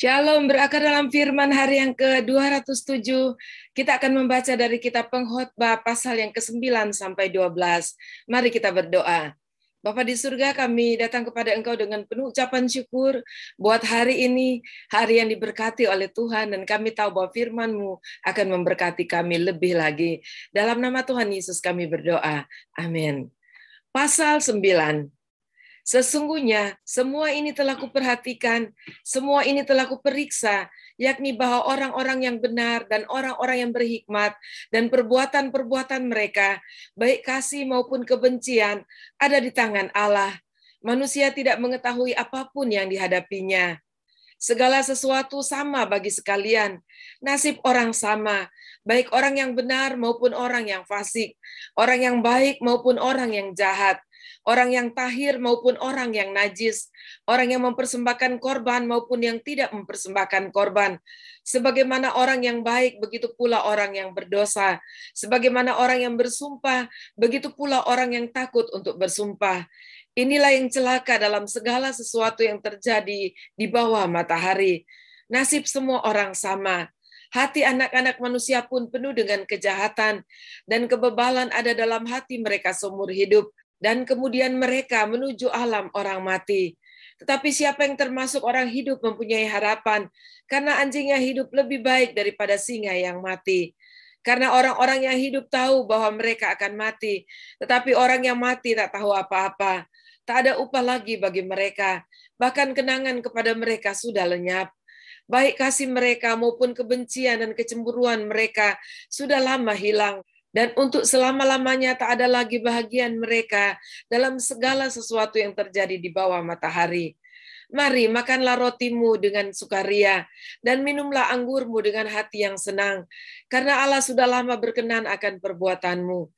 Shalom, berakar dalam firman hari yang ke-207. Kita akan membaca dari kitab Pengkhotbah pasal yang ke-9 sampai 12. Mari kita berdoa. Bapa di surga, kami datang kepada Engkau dengan penuh ucapan syukur buat hari ini, hari yang diberkati oleh Tuhan, dan kami tahu bahwa firman-Mu akan memberkati kami lebih lagi. Dalam nama Tuhan Yesus kami berdoa. Amin. Pasal 9. Sesungguhnya semua ini telah kuperhatikan, semua ini telah kuperiksa, yakni bahwa orang-orang yang benar dan orang-orang yang berhikmat dan perbuatan-perbuatan mereka, baik kasih maupun kebencian, ada di tangan Allah. Manusia tidak mengetahui apapun yang dihadapinya. Segala sesuatu sama bagi sekalian. Nasib orang sama, baik orang yang benar maupun orang yang fasik, orang yang baik maupun orang yang jahat, orang yang tahir maupun orang yang najis, orang yang mempersembahkan korban maupun yang tidak mempersembahkan korban. Sebagaimana orang yang baik, begitu pula orang yang berdosa. Sebagaimana orang yang bersumpah, begitu pula orang yang takut untuk bersumpah. Inilah yang celaka dalam segala sesuatu yang terjadi di bawah matahari. Nasib semua orang sama. Hati anak-anak manusia pun penuh dengan kejahatan, dan kebebalan ada dalam hati mereka seumur hidup, dan kemudian mereka menuju alam orang mati. Tetapi siapa yang termasuk orang hidup mempunyai harapan, karena anjingnya hidup lebih baik daripada singa yang mati. Karena orang-orang yang hidup tahu bahwa mereka akan mati, tetapi orang yang mati tak tahu apa-apa. Tak ada upah lagi bagi mereka, bahkan kenangan kepada mereka sudah lenyap. Baik kasih mereka maupun kebencian dan kecemburuan mereka sudah lama hilang, dan untuk selama-lamanya tak ada lagi bahagian mereka dalam segala sesuatu yang terjadi di bawah matahari. Mari makanlah rotimu dengan sukaria, dan minumlah anggurmu dengan hati yang senang, karena Allah sudah lama berkenan akan perbuatanmu.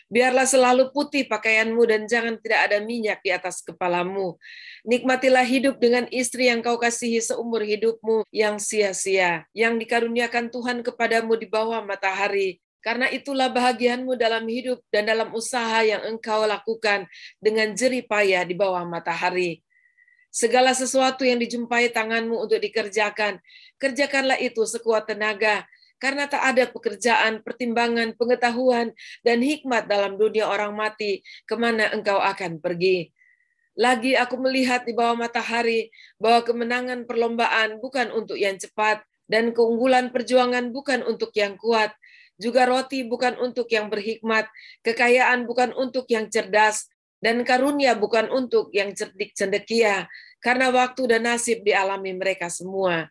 Biarlah selalu putih pakaianmu dan jangan tidak ada minyak di atas kepalamu. Nikmatilah hidup dengan istri yang kau kasihi seumur hidupmu yang sia-sia, yang dikaruniakan Tuhan kepadamu di bawah matahari. Karena itulah bahagianmu dalam hidup dan dalam usaha yang engkau lakukan dengan jerih payah di bawah matahari. Segala sesuatu yang dijumpai tanganmu untuk dikerjakan, kerjakanlah itu sekuat tenaga, karena tak ada pekerjaan, pertimbangan, pengetahuan, dan hikmat dalam dunia orang mati, kemana engkau akan pergi. Lagi aku melihat di bawah matahari bahwa kemenangan perlombaan bukan untuk yang cepat, dan keunggulan perjuangan bukan untuk yang kuat, juga roti bukan untuk yang berhikmat, kekayaan bukan untuk yang cerdas, dan karunia bukan untuk yang cerdik cendekia, karena waktu dan nasib dialami mereka semua.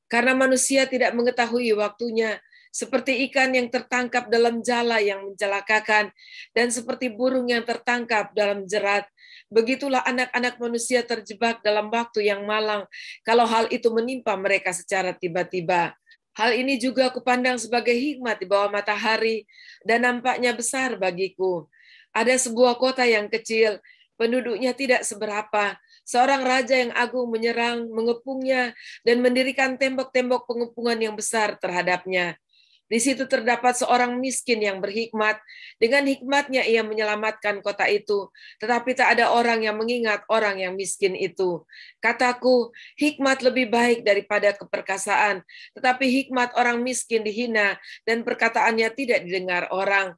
Karena manusia tidak mengetahui waktunya, seperti ikan yang tertangkap dalam jala yang mencelakakan, dan seperti burung yang tertangkap dalam jerat, begitulah anak-anak manusia terjebak dalam waktu yang malang, kalau hal itu menimpa mereka secara tiba-tiba. Hal ini juga kupandang sebagai hikmat di bawah matahari, dan nampaknya besar bagiku. Ada sebuah kota yang kecil, penduduknya tidak seberapa. Seorang raja yang agung menyerang, mengepungnya, dan mendirikan tembok-tembok pengepungan yang besar terhadapnya. Di situ terdapat seorang miskin yang berhikmat. Dengan hikmatnya ia menyelamatkan kota itu, tetapi tak ada orang yang mengingat orang yang miskin itu. Kataku, hikmat lebih baik daripada keperkasaan, tetapi hikmat orang miskin dihina, dan perkataannya tidak didengar orang.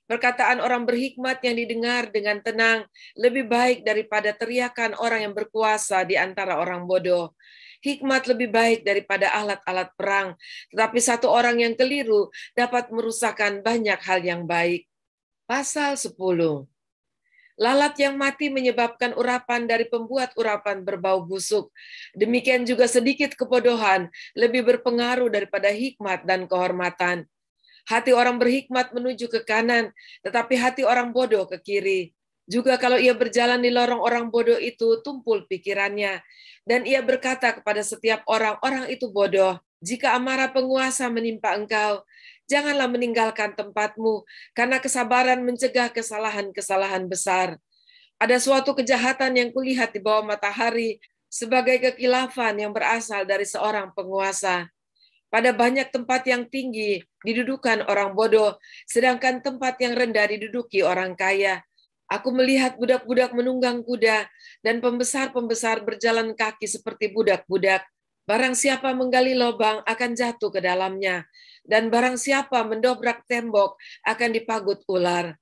Perkataan orang berhikmat yang didengar dengan tenang lebih baik daripada teriakan orang yang berkuasa di antara orang bodoh. Hikmat lebih baik daripada alat-alat perang, tetapi satu orang yang keliru dapat merusakkan banyak hal yang baik. Pasal 10. Lalat yang mati menyebabkan urapan dari pembuat urapan berbau busuk. Demikian juga sedikit kebodohan lebih berpengaruh daripada hikmat dan kehormatan. Hati orang berhikmat menuju ke kanan, tetapi hati orang bodoh ke kiri. Juga kalau ia berjalan di lorong orang bodoh itu, tumpul pikirannya. Dan ia berkata kepada setiap orang, orang itu bodoh. Jika amarah penguasa menimpa engkau, janganlah meninggalkan tempatmu, karena kesabaran mencegah kesalahan-kesalahan besar. Ada suatu kejahatan yang kulihat di bawah matahari, sebagai kekilafan yang berasal dari seorang penguasa. Pada banyak tempat yang tinggi didudukan orang bodoh, sedangkan tempat yang rendah diduduki orang kaya. Aku melihat budak-budak menunggang kuda, dan pembesar-pembesar berjalan kaki seperti budak-budak. Barang siapa menggali lubang akan jatuh ke dalamnya, dan barang siapa mendobrak tembok akan dipagut ular.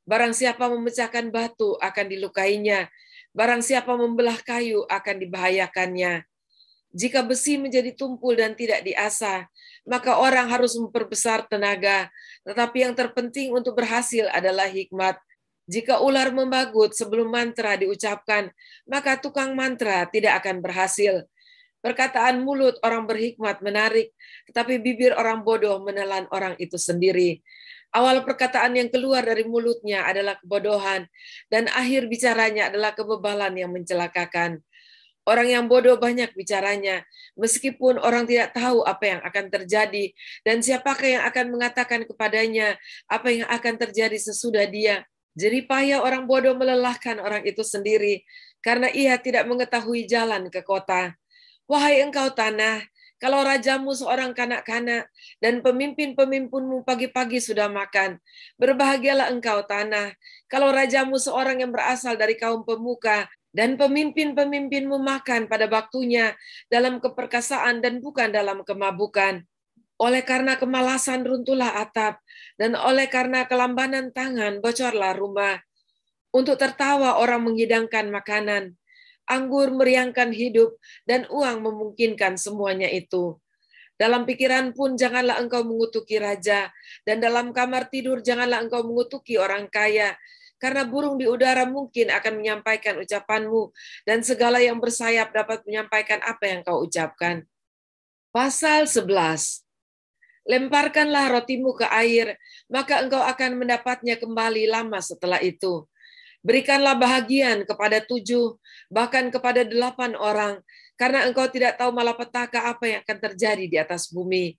Barang siapa memecahkan batu akan dilukainya, barang siapa membelah kayu akan dibahayakannya. Jika besi menjadi tumpul dan tidak diasah, maka orang harus memperbesar tenaga, tetapi yang terpenting untuk berhasil adalah hikmat. Jika ular membagut sebelum mantra diucapkan, maka tukang mantra tidak akan berhasil. Perkataan mulut orang berhikmat menarik, tetapi bibir orang bodoh menelan orang itu sendiri. Awal perkataan yang keluar dari mulutnya adalah kebodohan, dan akhir bicaranya adalah kebebalan yang mencelakakan. Orang yang bodoh banyak bicaranya, meskipun orang tidak tahu apa yang akan terjadi, dan siapakah yang akan mengatakan kepadanya apa yang akan terjadi sesudah dia. Jeripaya orang bodoh melelahkan orang itu sendiri, karena ia tidak mengetahui jalan ke kota. Wahai engkau tanah, kalau rajamu seorang kanak-kanak dan pemimpin-pemimpinmu pagi-pagi sudah makan, berbahagialah engkau tanah, kalau rajamu seorang yang berasal dari kaum pemuka dan pemimpin-pemimpinmu makan pada waktunya dalam keperkasaan dan bukan dalam kemabukan. Oleh karena kemalasan runtuhlah atap, dan oleh karena kelambanan tangan bocorlah rumah. Untuk tertawa orang menghidangkan makanan, anggur meriangkan hidup, dan uang memungkinkan semuanya itu. Dalam pikiran pun janganlah engkau mengutuki raja, dan dalam kamar tidur janganlah engkau mengutuki orang kaya, karena burung di udara mungkin akan menyampaikan ucapanmu, dan segala yang bersayap dapat menyampaikan apa yang kau ucapkan. Pasal 11. Lemparkanlah rotimu ke air, maka engkau akan mendapatnya kembali lama setelah itu. Berikanlah bahagian kepada 7, bahkan kepada 8 orang, karena engkau tidak tahu malapetaka apa yang akan terjadi di atas bumi.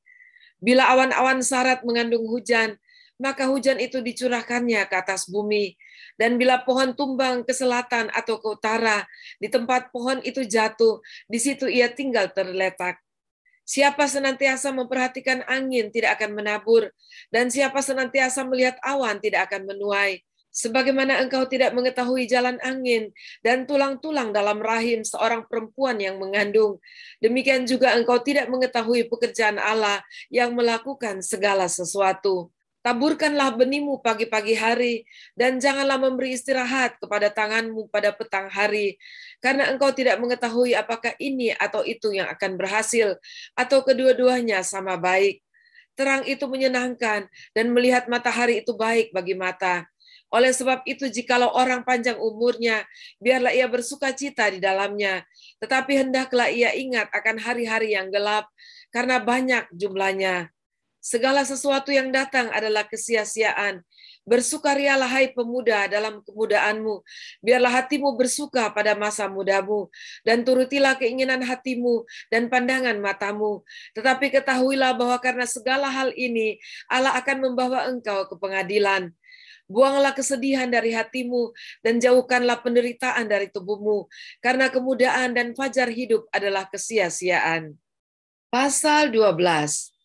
Bila awan-awan sarat mengandung hujan, maka hujan itu dicurahkannya ke atas bumi. Dan bila pohon tumbang ke selatan atau ke utara, di tempat pohon itu jatuh, di situ ia tinggal terletak. Siapa senantiasa memperhatikan angin tidak akan menabur, dan siapa senantiasa melihat awan tidak akan menuai. Sebagaimana engkau tidak mengetahui jalan angin dan tulang-tulang dalam rahim seorang perempuan yang mengandung, demikian juga engkau tidak mengetahui pekerjaan Allah yang melakukan segala sesuatu. Taburkanlah benihmu pagi-pagi hari, dan janganlah memberi istirahat kepada tanganmu pada petang hari, karena engkau tidak mengetahui apakah ini atau itu yang akan berhasil, atau kedua-duanya sama baik. Terang itu menyenangkan, dan melihat matahari itu baik bagi mata. Oleh sebab itu, jikalau orang panjang umurnya, biarlah ia bersuka cita di dalamnya. Tetapi hendaklah ia ingat akan hari-hari yang gelap, karena banyak jumlahnya. Segala sesuatu yang datang adalah kesia-siaan. Bersukarialah hai pemuda dalam kemudaanmu. Biarlah hatimu bersuka pada masa mudamu, dan turutilah keinginan hatimu dan pandangan matamu. Tetapi ketahuilah bahwa karena segala hal ini, Allah akan membawa engkau ke pengadilan. Buanglah kesedihan dari hatimu dan jauhkanlah penderitaan dari tubuhmu, karena kemudaan dan fajar hidup adalah kesia-siaan. Pasal 12.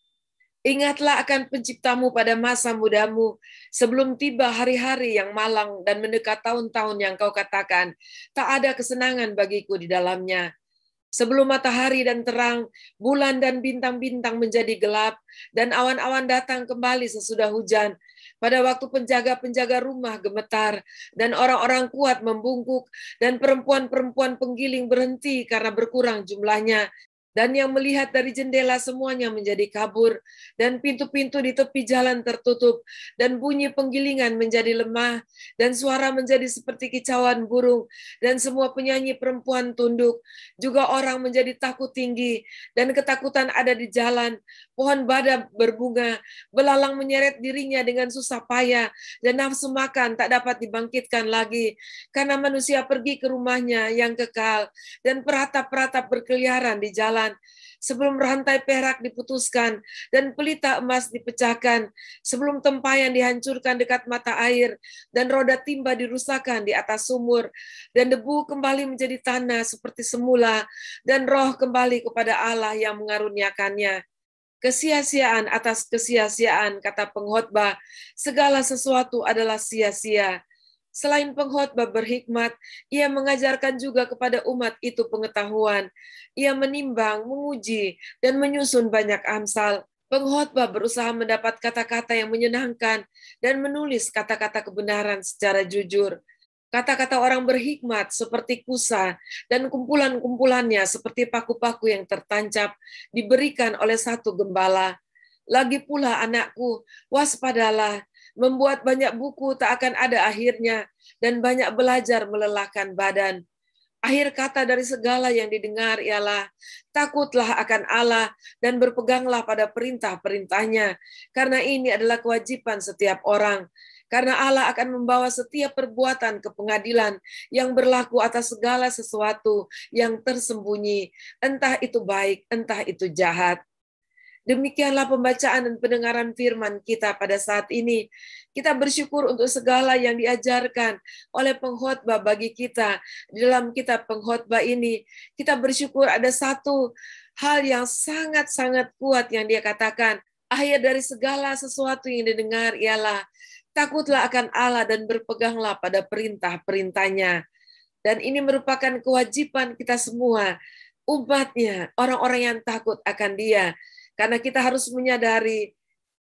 Ingatlah akan penciptamu pada masa mudamu, sebelum tiba hari-hari yang malang dan mendekat tahun-tahun yang kau katakan, tak ada kesenangan bagiku di dalamnya. Sebelum matahari dan terang, bulan dan bintang-bintang menjadi gelap, dan awan-awan datang kembali sesudah hujan. Pada waktu penjaga-penjaga rumah gemetar, dan orang-orang kuat membungkuk, dan perempuan-perempuan penggiling berhenti karena berkurang jumlahnya, dan yang melihat dari jendela semuanya menjadi kabur, dan pintu-pintu di tepi jalan tertutup, dan bunyi penggilingan menjadi lemah, dan suara menjadi seperti kicauan burung, dan semua penyanyi perempuan tunduk. Juga orang menjadi takut tinggi, dan ketakutan ada di jalan. Pohon bada berbunga, belalang menyeret dirinya dengan susah payah, dan nafsu makan tak dapat dibangkitkan lagi, karena manusia pergi ke rumahnya yang kekal, dan peratap-peratap berkeliaran di jalan. Sebelum rantai perak diputuskan dan pelita emas dipecahkan, sebelum tempayan dihancurkan dekat mata air dan roda timba dirusakkan di atas sumur, dan debu kembali menjadi tanah seperti semula, dan roh kembali kepada Allah yang mengaruniakannya. Kesia-siaan atas kesia-siaan, kata pengkhotbah, segala sesuatu adalah sia-sia. Selain pengkhotbah berhikmat, ia mengajarkan juga kepada umat itu pengetahuan. Ia menimbang, menguji, dan menyusun banyak amsal. Pengkhotbah berusaha mendapat kata-kata yang menyenangkan dan menulis kata-kata kebenaran secara jujur. Kata-kata orang berhikmat seperti kusa dan kumpulan-kumpulannya seperti paku-paku yang tertancap diberikan oleh satu gembala. Lagi pula anakku, waspadalah, membuat banyak buku tak akan ada akhirnya, dan banyak belajar melelahkan badan. Akhir kata dari segala yang didengar ialah, takutlah akan Allah dan berpeganglah pada perintah-perintahnya, karena ini adalah kewajiban setiap orang. Karena Allah akan membawa setiap perbuatan ke pengadilan yang berlaku atas segala sesuatu yang tersembunyi, entah itu baik, entah itu jahat. Demikianlah pembacaan dan pendengaran firman kita pada saat ini. Kita bersyukur untuk segala yang diajarkan oleh pengkhotbah bagi kita. Di dalam kitab pengkhotbah ini, kita bersyukur ada satu hal yang sangat-sangat kuat yang dia katakan. Akhir dari segala sesuatu yang didengar ialah, takutlah akan Allah dan berpeganglah pada perintah-perintahnya. Dan ini merupakan kewajiban kita semua, umatnya, orang-orang yang takut akan Dia. Karena kita harus menyadari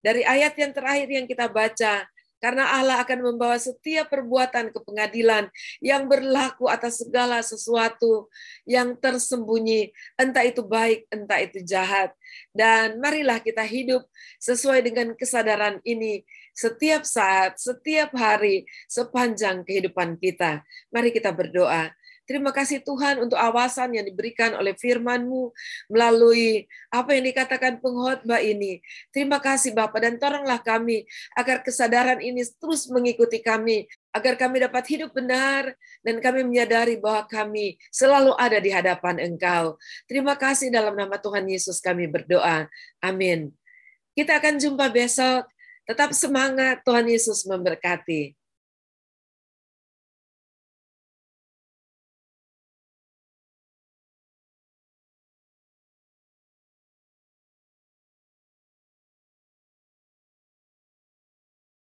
dari ayat yang terakhir yang kita baca, karena Allah akan membawa setiap perbuatan ke pengadilan yang berlaku atas segala sesuatu yang tersembunyi, entah itu baik, entah itu jahat. Dan marilah kita hidup sesuai dengan kesadaran ini setiap saat, setiap hari, sepanjang kehidupan kita. Mari kita berdoa. Terima kasih Tuhan untuk awasan yang diberikan oleh firman-Mu melalui apa yang dikatakan pengkhotbah ini. Terima kasih Bapa, dan tolonglah kami agar kesadaran ini terus mengikuti kami, agar kami dapat hidup benar dan kami menyadari bahwa kami selalu ada di hadapan Engkau. Terima kasih, dalam nama Tuhan Yesus kami berdoa. Amin. Kita akan jumpa besok. Tetap semangat, Tuhan Yesus memberkati.